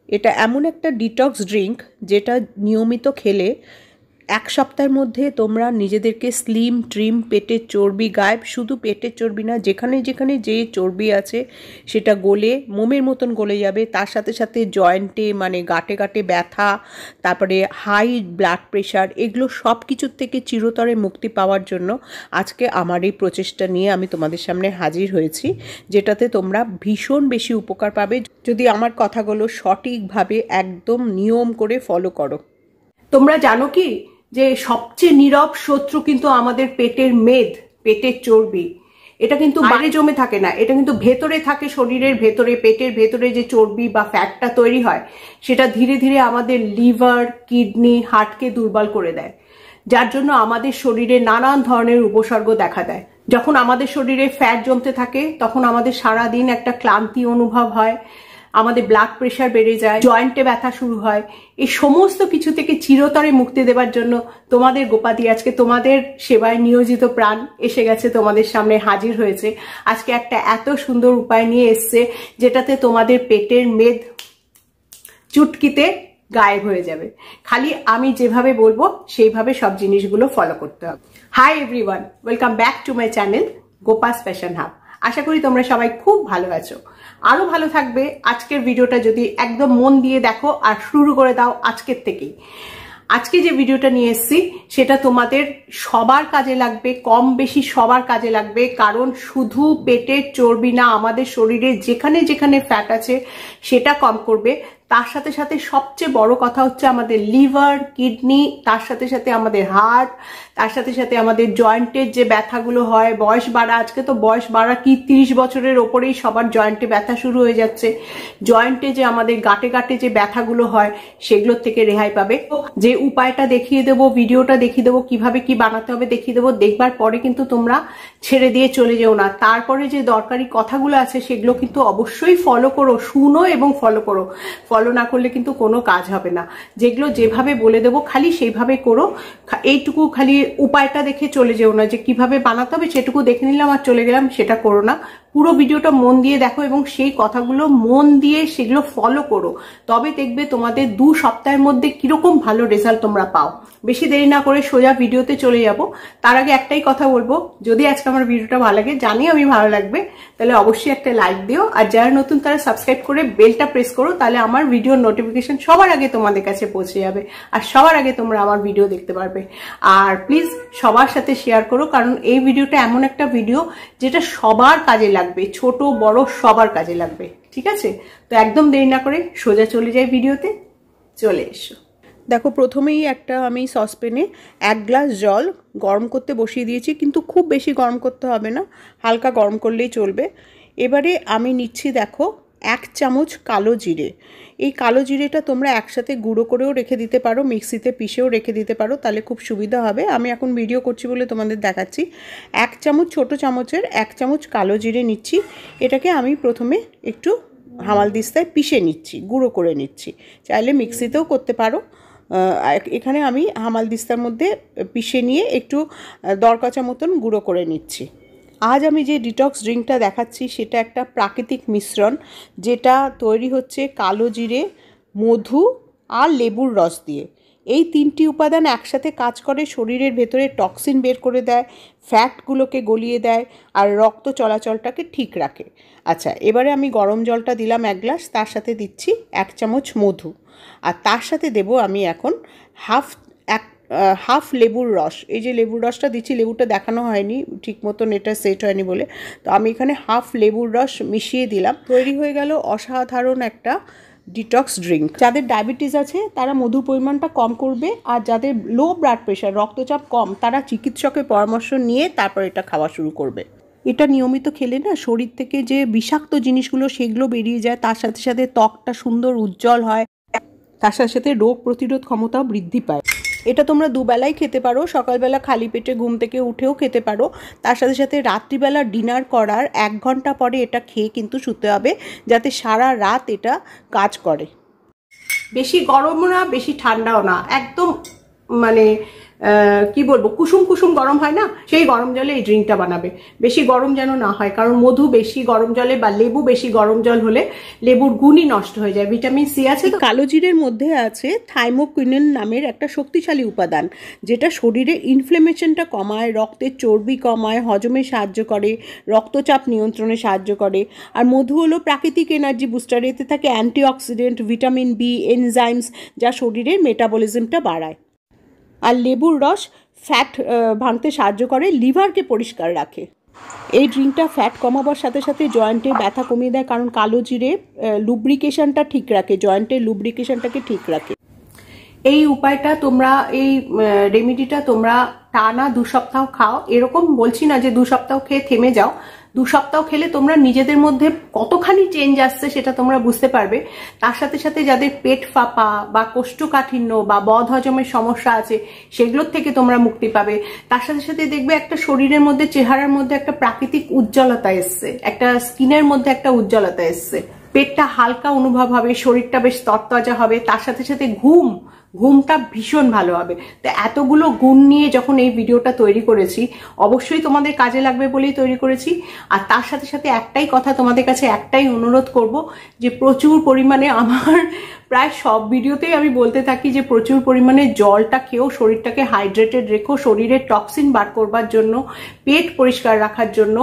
এটা এমন একটা ডিটক্স ড্রিঙ্ক যেটা নিয়মিত খেলে এক সপ্তাহের মধ্যে তোমরা নিজেদেরকে স্লিম ট্রিম, পেটের চর্বি গায়েব, শুধু পেটের চর্বি না, যেখানে যেখানে যে চর্বি আছে সেটা গলে মোমের মতন গলে যাবে। তার সাথে সাথে জয়েন্টে মানে গাঁটে গাঁটে ব্যথা, তারপরে হাই ব্লাড প্রেশার, এগুলো সব কিছুর থেকে চিরতরে মুক্তি পাওয়ার জন্য আজকে আমার এই প্রচেষ্টা নিয়ে আমি তোমাদের সামনে হাজির হয়েছি, যেটাতে তোমরা ভীষণ বেশি উপকার পাবে যদি আমার কথাগুলো সঠিকভাবে একদম নিয়ম করে ফলো করো। তোমরা জানো কি যে সবচেয়ে নীরব শত্রু কিন্তু আমাদের পেটের মেদ, পেটের চর্বি। এটা কিন্তু বাইরে জমে থাকে না, এটা কিন্তু ভেতরে থাকে, শরীরের ভেতরে, পেটের ভেতরে যে চর্বি বা ফ্যাটটা তৈরি হয় সেটা ধীরে ধীরে আমাদের লিভার, কিডনি, হার্টকে দুর্বল করে দেয়, যার জন্য আমাদের শরীরে নানান ধরনের উপসর্গ দেখা দেয়। যখন আমাদের শরীরে ফ্যাট জমতে থাকে তখন আমাদের সারাদিন একটা ক্লান্তি অনুভব হয়, আমাদের ব্লাড প্রেশার বেড়ে যায়, জয়েন্টে ব্যথা শুরু হয়। এই সমস্ত কিছু থেকে চিরতরে মুক্তি দেওয়ার জন্য তোমাদের গোপাদি আজকে তোমাদের সেবায় নিয়োজিত প্রাণ এসে গেছে, তোমাদের সামনে হাজির হয়েছে। আজকে একটা এত সুন্দর উপায় নিয়ে এসছে যেটাতে তোমাদের পেটের মেদ চুটকিতে গায়েব হয়ে যাবে। খালি আমি যেভাবে বলবো সেইভাবে সব জিনিসগুলো ফলো করতে হবে। Hi everyone, welcome back to my channel গোপাস ফ্যাশন হাব। আশা করি তোমরা সবাই খুব ভালো আছো, আরো ভালো থাকবে। আজকের ভিডিওটা যদি একদম মন দিয়ে দেখো আর শুরু করে দাও আজকের থেকেই। আজকে যে ভিডিওটা নিয়ে এসেছি সেটা তোমাদের সবার কাজে লাগবে, কম বেশি সবার কাজে লাগবে। কারণ শুধু পেটের চর্বি না, আমাদের শরীরে যেখানে যেখানে ফ্যাট আছে সেটা কম করবে। তার সাথে সাথে সবচেয়ে বড় কথা হচ্ছে আমাদের লিভার, কিডনি, তার সাথে সাথে আমাদের হার্ট, তার সাথে সাথে আমাদের জয়েন্টের যে ব্যথাগুলো হয়, বয়স বাড়া, আজকে তো বয়স বাড়া কি 30 বছরের ওপরেই সবার জয়েন্টে ব্যথা শুরু হয়ে যাচ্ছে। জয়েন্টে যে আমাদের গাঁটে গাঁটে যে ব্যথাগুলো হয় সেগুলোর থেকে রেহাই পাবে। যে উপায়টা দেখিয়ে দেবো, ভিডিওটা দেখিয়ে দেবো, কিভাবে কি বানাতে হবে দেখিয়ে দেবো। দেখবার পরে কিন্তু তোমরা ছেড়ে দিয়ে চলে যেও না। তারপরে যে দরকারি কথাগুলো আছে সেগুলো কিন্তু অবশ্যই ফলো করো, শুনো এবং ফলো করো। ফলো না করলে কিন্তু কোনো কাজ হবে না। যেগুলো যেভাবে বলে দেবো খালি সেইভাবে করো। এইটুকু খালি উপায়টা দেখে চলে যেও না, যে কিভাবে বানাতে হবে সেটুকু দেখে নিলাম আর চলে গেলাম, সেটা করো না। পুরো ভিডিওটা মন দিয়ে দেখো এবং সেই কথাগুলো মন দিয়ে সেগুলো ফলো করো। তবে দেখবে তোমাদের 2 সপ্তাহের মধ্যে কিরকম ভালো রেজাল্ট তোমরা পাও। বেশি দেরি না করে সোজা ভিডিওতে চলে যাব। তার আগে একটাই কথা বলবো, যদি আজকে আমার ভিডিওটা ভালো লাগে, জানি আমি ভালো লাগবে, তাহলে অবশ্যই একটা লাইক দিও। আর যারা নতুন তারা সাবস্ক্রাইব করে বেলটা প্রেস করো, তাহলে আমার ভিডিওর নোটিফিকেশন সবার আগে তোমাদের কাছে পৌঁছে যাবে আর সবার আগে তোমরা আমার ভিডিও দেখতে পারবে। আর প্লিজ সবার সাথে শেয়ার করো, কারণ এই ভিডিওটা এমন একটা ভিডিও যেটা সবার কাজে লাগবে, ছোট বড় সবার কাজে লাগবে। ঠিক আছে, তো একদম দেরি না করে সোজা চলে যাই ভিডিওতে। চলে এসো। দেখো, প্রথমেই একটা আমি সসপ্যানে 1 গ্লাস জল গরম করতে বসিয়ে দিয়েছি, কিন্তু খুব বেশি গরম করতে হবে না, হালকা গরম করলেই চলবে। এবারে আমি নিচ্ছি দেখো 1 চামচ কালো জিরে। এই কালো জিরেটা তোমরা একসাথে গুঁড়ো করেও রেখে দিতে পারো, মিক্সিতে পিষেও রেখে দিতে পারো, তাহলে খুব সুবিধা হবে। আমি এখন ভিডিও করছি বলে তোমাদের দেখাচ্ছি। 1 চামচ, ছোটো চামচের 1 চামচ কালো জিরে নিচ্ছি। এটাকে আমি প্রথমে একটু হামালদিস্তায় পিষে নিচ্ছি, গুঁড়ো করে নিচ্ছি। চাইলে মিক্সিতেও করতে পারো। এখানে আমি হামালদিস্তার মধ্যে পিষে নিয়ে একটু দরকাচা মতন গুঁড়ো করে নিচ্ছি। আজ আমি যে ডিটক্স ড্রিঙ্কটা দেখাচ্ছি সেটা একটা প্রাকৃতিক মিশ্রণ, যেটা তৈরি হচ্ছে কালো জিরে, মধু আর লেবুর রস দিয়ে। এই 3টি উপাদান একসাথে কাজ করে, শরীরের ভেতরে টক্সিন বের করে দেয়, ফ্যাটগুলোকে গলিয়ে দেয় আর রক্ত চলাচলটাকে ঠিক রাখে। আচ্ছা, এবারে আমি গরম জলটা দিলাম 1 গ্লাস, তার সাথে দিচ্ছি 1 চামচ মধু, আর তার সাথে দেব আমি এখন হাফ লেবুর রস। এই যে লেবুর রসটা দিচ্ছি, লেবুটা দেখানো হয়নি ঠিক মতন, এটা সেট হয়নি বলে, তো আমি এখানে হাফ লেবুর রস মিশিয়ে দিলাম। তৈরি হয়ে গেল অসাধারণ একটা ডিটক্স ড্রিঙ্ক। যাদের ডায়াবেটিস আছে তারা মধুর পরিমাণটা কম করবে, আর যাদের লো ব্লাড প্রেশার, রক্তচাপ কম, তারা চিকিৎসকের পরামর্শ নিয়ে তারপর এটা খাওয়া শুরু করবে। এটা নিয়মিত খেলে না শরীর থেকে যে বিষাক্ত জিনিসগুলো সেগুলো বেরিয়ে যায়, তার সাথে সাথে ত্বকটা সুন্দর উজ্জ্বল হয়, তার সাথে সাথে রোগ প্রতিরোধ ক্ষমতাও বৃদ্ধি পায়। এটা তোমরা 2 বেলাই খেতে পারো, সকালবেলা খালি পেটে ঘুম থেকে উঠেও খেতে পারো, তার সাথে সাথে রাত্রিবেলা ডিনার করার 1 ঘন্টা পরে এটা খেয়ে কিন্তু শুতে হবে, যাতে সারা রাত এটা কাজ করে। বেশি গরমও না, বেশি ঠান্ডাও না, একদম মানে কি বলবো, কুসুম কুসুম গরম হয় না, সেই গরম জলে এই ড্রিঙ্কটা বানাবে। বেশি গরম যেন না হয়, কারণ মধু বেশি গরম জলে বা লেবু বেশি গরম জল হলে লেবুর গুণই নষ্ট হয়ে যায়। ভিটামিন সি আছে। কালো জিরের মধ্যে আছে থাইমোকুইনিন নামের একটা শক্তিশালী উপাদান, যেটা শরীরে ইনফ্লেমেশনটা কমায়, রক্তের চর্বি কমায়, হজমে সাহায্য করে, রক্তচাপ নিয়ন্ত্রণে সাহায্য করে। আর মধু হলো প্রাকৃতিক এনার্জি বুস্টার। এতে থাকে অ্যান্টিঅক্সিডেন্ট, ভিটামিন বি, এনজাইমস, যা শরীরের মেটাবলিজমটা বাড়ায়। আর লেবুর রস ফ্যাট ভাঙতে সাহায্য করে, লিভারকে পরিষ্কার রাখে। এই ড্রিঙ্কটা ফ্যাট কমাবার সাথে সাথে জয়েন্টের ব্যথা কমিয়ে দেয়, কারণ কালো জিরে লুব্রিকেশনটা ঠিক রাখে, জয়েন্টের লুব্রিকেশনটাকে ঠিক রাখে। এই উপায়টা তোমরা, এই রেমিডিটা তোমরা টানা 2 সপ্তাহ খাও। এরকম বলছি না যে 2 সপ্তাহ খেয়ে থেমে যাও। 2 সপ্তাহ খেলে তোমরা নিজেদের মধ্যে কতখানি চেঞ্জ আসছে সেটা তোমরা বুঝতে পারবে। তার সাথে সাথে যাদের পেট ফাঁপা বা কোষ্ঠকাঠিন্য বা বদ হজমের সমস্যা আছে, সেগুলোর থেকে তোমরা মুক্তি পাবে। তার সাথে সাথে দেখবে একটা শরীরের মধ্যে, চেহারার মধ্যে একটা প্রাকৃতিক উজ্জ্বলতা এসছে, একটা স্কিনের মধ্যে একটা উজ্জ্বলতা এসছে, পেটটা হালকা অনুভব হবে, শরীরটা বেশ তরতাজা হবে। তার সাথে সাথে ঘুমটা ভীষণ ভালো হবে। তো এতগুলো গুণ নিয়ে যখন এই ভিডিওটা তৈরি করেছি, অবশ্যই তোমাদের কাজে লাগবে বলেই তৈরি করেছি। আর তার সাথে সাথে একটাই কথা তোমাদের কাছে, একটাই অনুরোধ করব, যে প্রচুর পরিমাণে, আমার প্রায় সব ভিডিওতেই আমি বলতে থাকি যে প্রচুর পরিমাণে জলটা খেও, শরীরটাকে হাইড্রেটেড রেখো। শরীরের টক্সিন বার করবার জন্য, পেট পরিষ্কার রাখার জন্য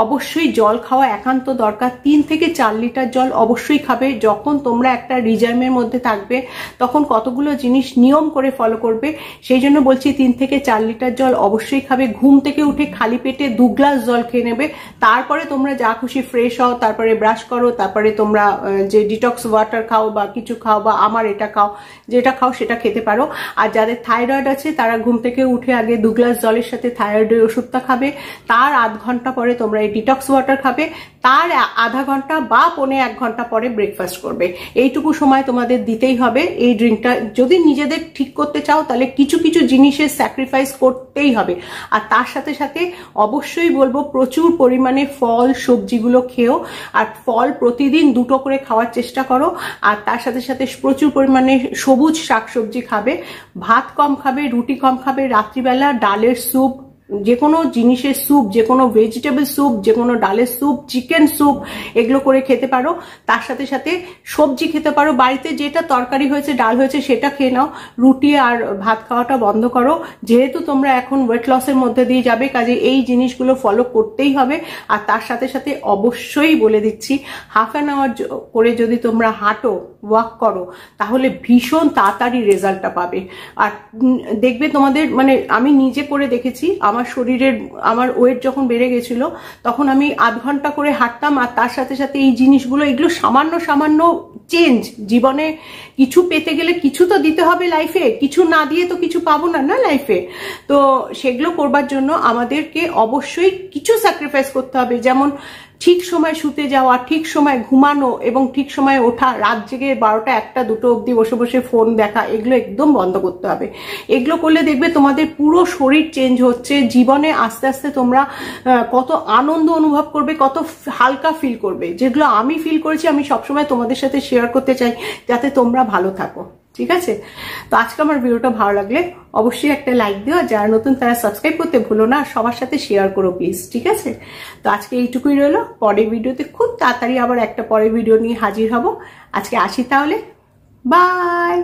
অবশ্যই জল খাওয়া একান্ত দরকার। 3 থেকে 4 লিটার জল অবশ্যই খাবে। যখন তোমরা একটা রিজার্মের মধ্যে থাকবে, তখন কতগুলো জিনিস নিয়ম করে ফলো করবে। সেই জন্য বলছি 3 থেকে 4 লিটার জল অবশ্যই খাবে। ঘুম থেকে উঠে খালি পেটে 2 গ্লাস জল খেয়ে নেবে। তারপরে তোমরা যা খুশি ফ্রেশ হও, তারপরে ব্রাশ করো, তারপরে তোমরা যে ডিটক্স ওয়াটার খাও বা কিছু খাও, বা আমার এটা খাও, যেটা খাও সেটা খেতে পারো। আর যাদের থাইরয়েড আছে, তারা ঘুম থেকে উঠে আগে 2 গ্লাস জলের সাথে থাইরয়েডের ওষুধটা খাবে। তার আধ ঘন্টা পরে তোমরা এই ডিটক্স ওয়াটার খাবে। তার আধা ঘন্টা বা 1.25 ঘন্টা পরে ব্রেকফাস্ট করবে। এইটুকু সময় তোমাদের দিতেই হবে। এই ড্রিঙ্কটা যদি নিজেদের ঠিক করতে চাও, তাহলে কিছু কিছু জিনিসের স্যাক্রিফাইস করতেই হবে। আর তার সাথে সাথে অবশ্যই বলবো, প্রচুর পরিমাণে ফল সবজিগুলো খেও। আর ফল প্রতিদিন 2টো করে খাওয়ার চেষ্টা করো। আর তার সাথে সাথে প্রচুর পরিমাণে সবুজ শাকসবজি খাবে। ভাত কম খাবে, রুটি কম খাবে। রাত্রিবেলা ডালের স্যুপ, যে কোনো জিনিসের স্যুপ, যে কোনো ভেজিটেবল স্যুপ, যে কোনো ডালের স্যুপ, চিকেন স্যুপ, এগুলো করে খেতে পারো। তার সাথে সাথে সবজি খেতে পারো। বাড়িতে যেটা তরকারি হয়েছে, ডাল হয়েছে, সেটা খেয়ে নাও। রুটি আর ভাত খাওয়াটা বন্ধ করো। যেহেতু তোমরা এখন ওয়েট লসের মধ্যে দিয়ে যাবে, কাজে এই জিনিসগুলো ফলো করতেই হবে। আর তার সাথে সাথে অবশ্যই বলে দিচ্ছি, হাফ অ্যান আওয়ার করে যদি তোমরা হাঁটো, ওয়াক করো, তাহলে ভীষণ তাড়াতাড়ি রেজাল্টটা পাবে। আর দেখবে তোমাদের, মানে আমি নিজে করে দেখেছি, আমার শরীরের, আমার ওয়েট যখন বেড়ে গেছিল, তখন আমি আধ ঘন্টা করে হাঁটতাম। আর তার সাথে সাথে এই জিনিসগুলো, এগুলো সামান্য সামান্য চেঞ্জ। জীবনে কিছু পেতে গেলে কিছু তো দিতে হবে লাইফে, কিছু না দিয়ে তো কিছু পাবো না না লাইফে। তো সেগুলো করবার জন্য আমাদেরকে অবশ্যই কিছু স্যাক্রিফাইস করতে হবে। যেমন ঠিক সময় শুতে যাওয়া, ঠিক সময় ঘুমানো এবং ঠিক সময় ওঠা। রাত জেগে 12টা 1টা 2টো অবধি বসে বসে ফোন দেখা, এগুলো একদম বন্ধ করতে হবে। এগুলো করলে দেখবে তোমাদের পুরো শরীর চেঞ্জ হচ্ছে। জীবনে আস্তে আস্তে তোমরা কত আনন্দ অনুভব করবে, কত হালকা ফিল করবে। যেগুলো আমি ফিল করেছি, আমি সবসময় তোমাদের সাথে শেয়ার করতে চাই, যাতে তোমরা ভালো থাকো। ঠিক আছে? তো আজকে আমার ভিডিওটা ভালো লাগলে অবশ্যই একটা লাইক দিও। যারা নতুন তারা সাবস্ক্রাইব করতে ভুলো না। সবার সাথে শেয়ার করো প্লিজ। ঠিক আছে? তো আজকে এইটুকুই রইলো। পরের ভিডিওতে খুব তাড়াতাড়ি আবার একটা পরের ভিডিও নিয়ে হাজির হব। আজকে আসি তাহলে, বাই।